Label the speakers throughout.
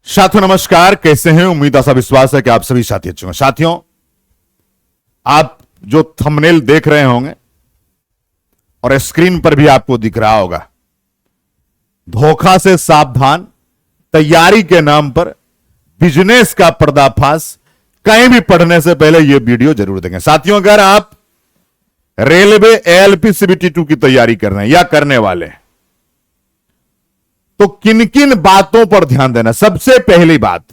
Speaker 1: साथियों नमस्कार, कैसे हैं? उम्मीद आशा विश्वास है कि आप सभी साथी अच्छे होंगे। साथियों, आप जो थंबनेल देख रहे होंगे और स्क्रीन पर भी आपको दिख रहा होगा, धोखा से सावधान, तैयारी के नाम पर बिजनेस का पर्दाफाश, कहीं भी पढ़ने से पहले यह वीडियो जरूर देखें। साथियों, अगर आप रेलवे एएलपी सीबीटी 2 की तैयारी कर रहे हैं या करने वाले हैं तो किन किन बातों पर ध्यान देना। सबसे पहली बात,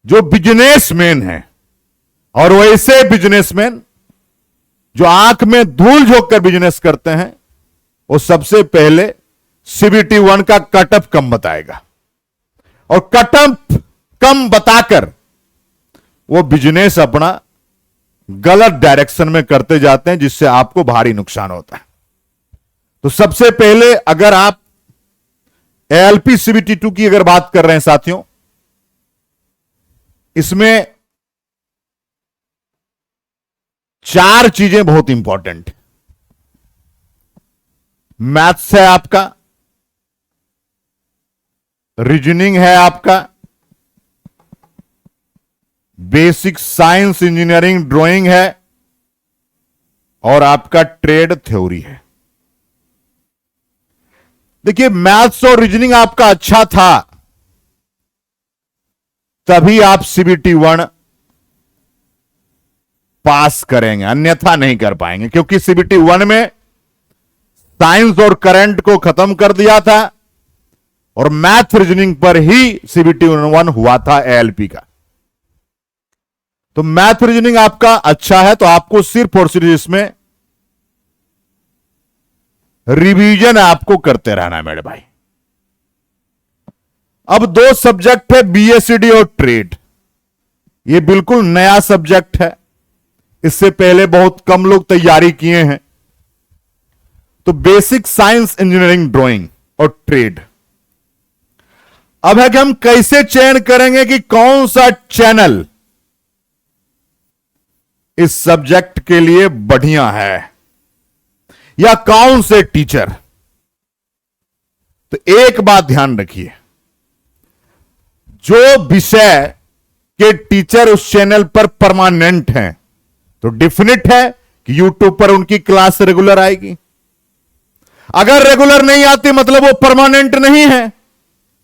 Speaker 1: जो बिजनेसमैन है और वैसे बिजनेसमैन जो आंख में धूल झोंक कर बिजनेस करते हैं, वो सबसे पहले सीबीटी 1 का कटअप कम बताएगा और कटअप कम बताकर वो बिजनेस अपना गलत डायरेक्शन में करते जाते हैं, जिससे आपको भारी नुकसान होता है। तो सबसे पहले अगर आप एएलपी सीबीटी 2 की अगर बात कर रहे हैं साथियों, इसमें 4 चीजें बहुत इंपॉर्टेंट। मैथ्स है आपका, रीजनिंग है आपका, बेसिक साइंस इंजीनियरिंग ड्राइंग है और आपका ट्रेड थ्योरी है। देखिए, मैथ्स और रीजनिंग आपका अच्छा था तभी आप सीबीटी 1 पास करेंगे, अन्यथा नहीं कर पाएंगे, क्योंकि सीबीटी 1 में साइंस और करंट को खत्म कर दिया था और मैथ रीजनिंग पर ही सीबीटी 1 हुआ था एएलपी का। तो मैथ रीजनिंग आपका अच्छा है तो आपको सिर्फ और सिर्फ इसमें रिवीजन आपको करते रहना है मेरे भाई। अब 2 सब्जेक्ट है, बीएसईडी और ट्रेड। ये बिल्कुल नया सब्जेक्ट है, इससे पहले बहुत कम लोग तैयारी किए हैं। तो बेसिक साइंस इंजीनियरिंग ड्राइंग और ट्रेड। अब है कि हम कैसे चयन करेंगे कि कौन सा चैनल इस सब्जेक्ट के लिए बढ़िया है या कौन से टीचर। तो एक बात ध्यान रखिए, जो विषय के टीचर उस चैनल पर परमानेंट हैं तो डेफिनेट है कि यूट्यूब पर उनकी क्लास रेगुलर आएगी। अगर रेगुलर नहीं आती मतलब वो परमानेंट नहीं है,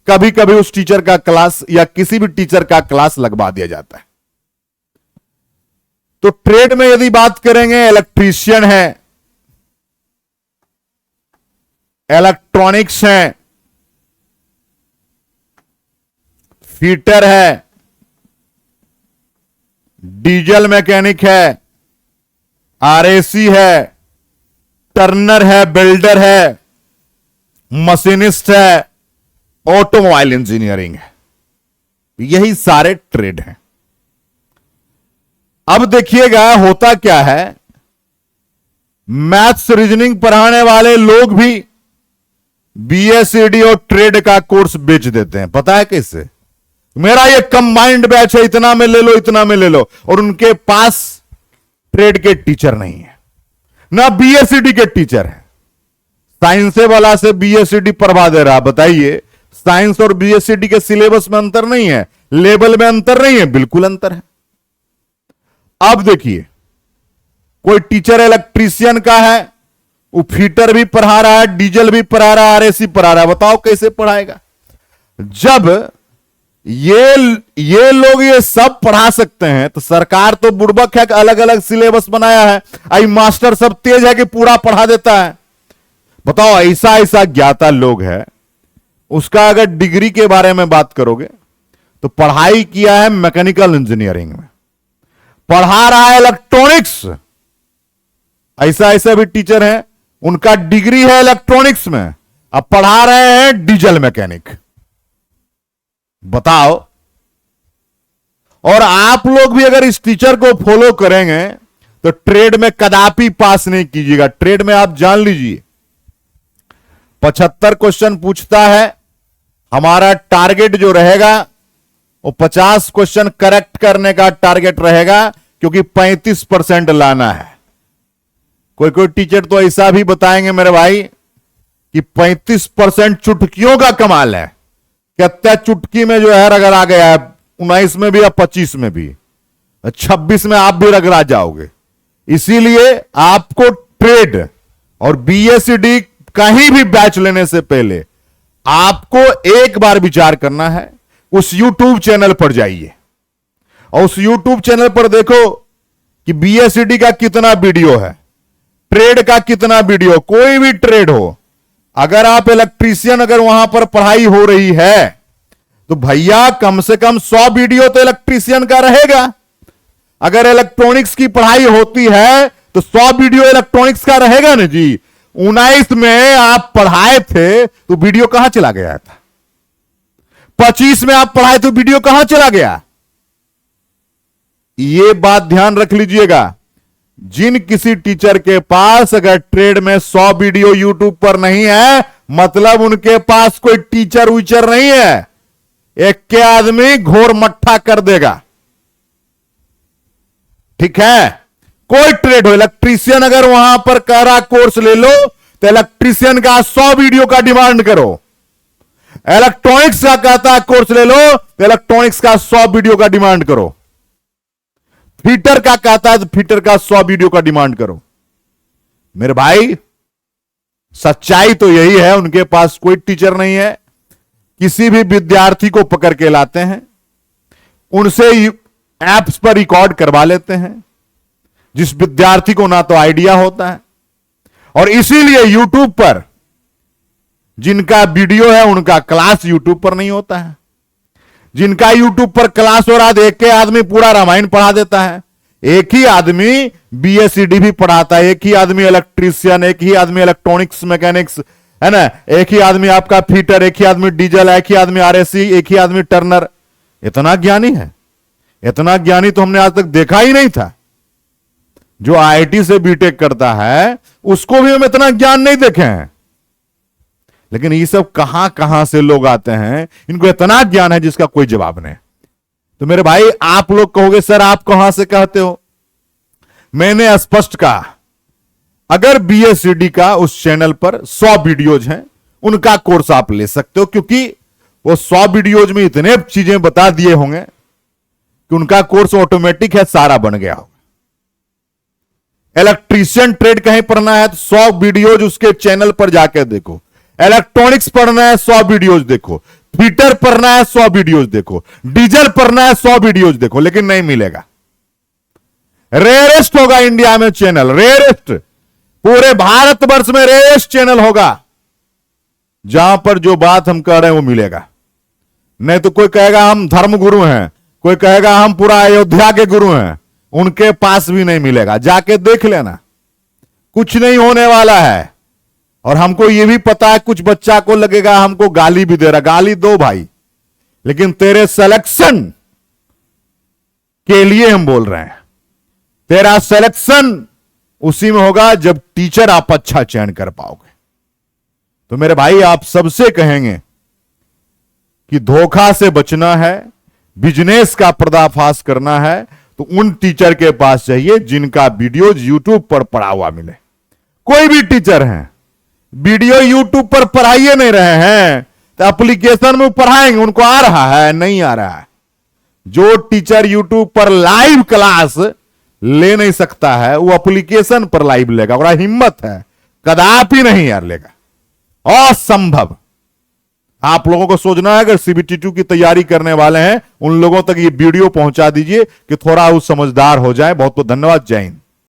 Speaker 1: कभी कभी उस टीचर का क्लास या किसी भी टीचर का क्लास लगवा दिया जाता है। तो ट्रेड में यदि बात करेंगे, इलेक्ट्रीशियन है, इलेक्ट्रॉनिक्स है, फीटर है, डीजल मैकेनिक है, आरएसी है, टर्नर है, बिल्डर है, मशीनिस्ट है, ऑटोमोबाइल इंजीनियरिंग है, यही सारे ट्रेड हैं। अब देखिएगा होता क्या है, मैथ्स रीजनिंग पढ़ाने वाले लोग भी बीएसईडी और ट्रेड का कोर्स बेच देते हैं। पता है कैसे? मेरा ये कंबाइंड बैच है, इतना में ले लो, इतना में ले लो, और उनके पास ट्रेड के टीचर नहीं है, ना बीएसईडी के टीचर है। साइंस वाला से बीएसईडी पढ़वा दे रहा। बताइए, साइंस और बीएसईडी के सिलेबस में अंतर नहीं है, लेवल में अंतर नहीं है? बिल्कुल अंतर है। अब देखिए, कोई टीचर इलेक्ट्रीशियन का है, वो फीटर भी पढ़ा रहा है, डीजल भी पढ़ा रहा है, आरएसी पढ़ा रहा है। बताओ कैसे पढ़ाएगा? जब ये लोग ये सब पढ़ा सकते हैं तो सरकार तो बुड़बक है कि अलग अलग सिलेबस बनाया है। आई मास्टर सब तेज है कि पूरा पढ़ा देता है। बताओ, ऐसा ऐसा ज्ञाता लोग है, उसका अगर डिग्री के बारे में बात करोगे तो पढ़ाई किया है मैकेनिकल इंजीनियरिंग में, पढ़ा रहा है इलेक्ट्रॉनिक्स। ऐसा ऐसा भी टीचर हैं, उनका डिग्री है इलेक्ट्रॉनिक्स में, अब पढ़ा रहे हैं डीजल मैकेनिक। बताओ। और आप लोग भी अगर इस टीचर को फॉलो करेंगे तो ट्रेड में कदापि पास नहीं कीजिएगा। ट्रेड में आप जान लीजिए 75 क्वेश्चन पूछता है, हमारा टारगेट जो रहेगा वो 50 क्वेश्चन करेक्ट करने का टारगेट रहेगा, क्योंकि 35% लाना है। कोई कोई टीचर तो ऐसा भी बताएंगे मेरे भाई कि 35% चुटकियों का कमाल है, कहते चुटकी में जो है रगड़ आ गया है, 19 में भी या 25 में भी, 26 में आप भी रगड़ा जाओगे। इसीलिए आपको ट्रेड और बीएसईडी कहीं भी बैच लेने से पहले आपको एक बार विचार करना है। उस यूट्यूब चैनल पर जाइए और उस यूट्यूब चैनल पर देखो कि बीएसईडी का कितना वीडियो है, ट्रेड का कितना वीडियो, कोई भी ट्रेड हो। अगर आप इलेक्ट्रीशियन, अगर वहां पर पढ़ाई हो रही है तो भैया कम से कम 100 वीडियो तो इलेक्ट्रीशियन का रहेगा। अगर इलेक्ट्रॉनिक्स की पढ़ाई होती है तो 100 वीडियो इलेक्ट्रॉनिक्स का रहेगा ना जी। 19 में आप पढ़ाए थे तो वीडियो कहां चला गया था? 25 में आप पढ़ाए तो वीडियो कहां चला गया? यह बात ध्यान रख लीजिएगा। जिन किसी टीचर के पास अगर ट्रेड में 100 वीडियो यूट्यूब पर नहीं है, मतलब उनके पास कोई टीचर वीचर नहीं है। एक के आदमी घोर मट्ठा कर देगा, ठीक है। कोई ट्रेड हो, इलेक्ट्रीशियन अगर वहां पर कह रहा कोर्स ले लो तो इलेक्ट्रीशियन का 100 वीडियो का डिमांड करो। इलेक्ट्रॉनिक्स का कहता है कोर्स ले लो तो इलेक्ट्रॉनिक्स का 100 वीडियो का डिमांड करो। फीटर का कहता है तो फीटर का 100 वीडियो का डिमांड करो। मेरे भाई सच्चाई तो यही है, उनके पास कोई टीचर नहीं है। किसी भी विद्यार्थी को पकड़ के लाते हैं, उनसे एप्स पर रिकॉर्ड करवा लेते हैं, जिस विद्यार्थी को ना तो आइडिया होता है। और इसीलिए यूट्यूब पर जिनका वीडियो है उनका क्लास यूट्यूब पर नहीं होता है। जिनका यूट्यूब पर क्लास हो रहा है, एक के आदमी पूरा रामायण पढ़ा देता है, एक ही आदमी बीएसईडी भी पढ़ाता है, एक ही आदमी इलेक्ट्रीशियन, एक ही आदमी इलेक्ट्रॉनिक्स मैकेनिक्स, है ना, एक ही आदमी आपका फीटर, एक ही आदमी डीजल, एक ही आदमी आरएससी, एक ही आदमी टर्नर। इतना ज्ञानी है, इतना ज्ञानी तो हमने आज तक देखा ही नहीं था। जो आईआईटी से बीटेक करता है उसको भी हम इतना ज्ञान नहीं देखे हैं। लेकिन ये सब कहां कहां से लोग आते हैं, इनको इतना ज्ञान है जिसका कोई जवाब नहीं। तो मेरे भाई आप लोग कहोगे सर आप कहां से कहते हो? मैंने स्पष्ट कहा, अगर बीएसईडी का उस चैनल पर 100 वीडियोज हैं, उनका कोर्स आप ले सकते हो, क्योंकि वो 100 वीडियोज में इतने चीजें बता दिए होंगे कि उनका कोर्स ऑटोमेटिक है, सारा बन गया होगा। इलेक्ट्रीशियन ट्रेड कहीं पढ़ना है तो 100 वीडियोज उसके चैनल पर जाकर देखो। इलेक्ट्रॉनिक्स पढ़ना है 100 वीडियोज देखो। फीटर पढ़ना है 100 वीडियोज देखो। डीजल पढ़ना है 100 वीडियोज देखो। लेकिन नहीं मिलेगा। रेयरेस्ट होगा इंडिया में चैनल, रेयरेस्ट, पूरे भारतवर्ष में रेयरेस्ट चैनल होगा जहां पर जो बात हम कह रहे हैं वो मिलेगा। नहीं तो कोई कहेगा हम धर्म गुरु हैं, कोई कहेगा हम पूरा अयोध्या के गुरु हैं, उनके पास भी नहीं मिलेगा। जाके देख लेना, कुछ नहीं होने वाला है। और हमको यह भी पता है कुछ बच्चा को लगेगा हमको गाली भी दे रहा, गाली दो भाई, लेकिन तेरे सिलेक्शन के लिए हम बोल रहे हैं। तेरा सिलेक्शन उसी में होगा जब टीचर आप अच्छा चयन कर पाओगे। तो मेरे भाई आप सबसे कहेंगे कि धोखा से बचना है, बिजनेस का पर्दाफाश करना है, तो उन टीचर के पास चाहिए जिनका वीडियो यूट्यूब पर पड़ा हुआ मिले। कोई भी टीचर हैं, वीडियो यूट्यूब पर पढ़ाइए नहीं रहे हैं तो एप्लीकेशन में पढ़ाएंगे, उनको आ रहा है नहीं आ रहा है। जो टीचर यूट्यूब पर लाइव क्लास ले नहीं सकता है वो एप्लीकेशन पर लाइव लेगा, और हिम्मत है कदापि नहीं यार लेगा, असंभव। आप लोगों को सोचना है, अगर CBT2 की तैयारी करने वाले हैं उन लोगों तक ये वीडियो पहुंचा दीजिए कि थोड़ा वो समझदार हो जाए। बहुत बहुत धन्यवाद। जय हिंद।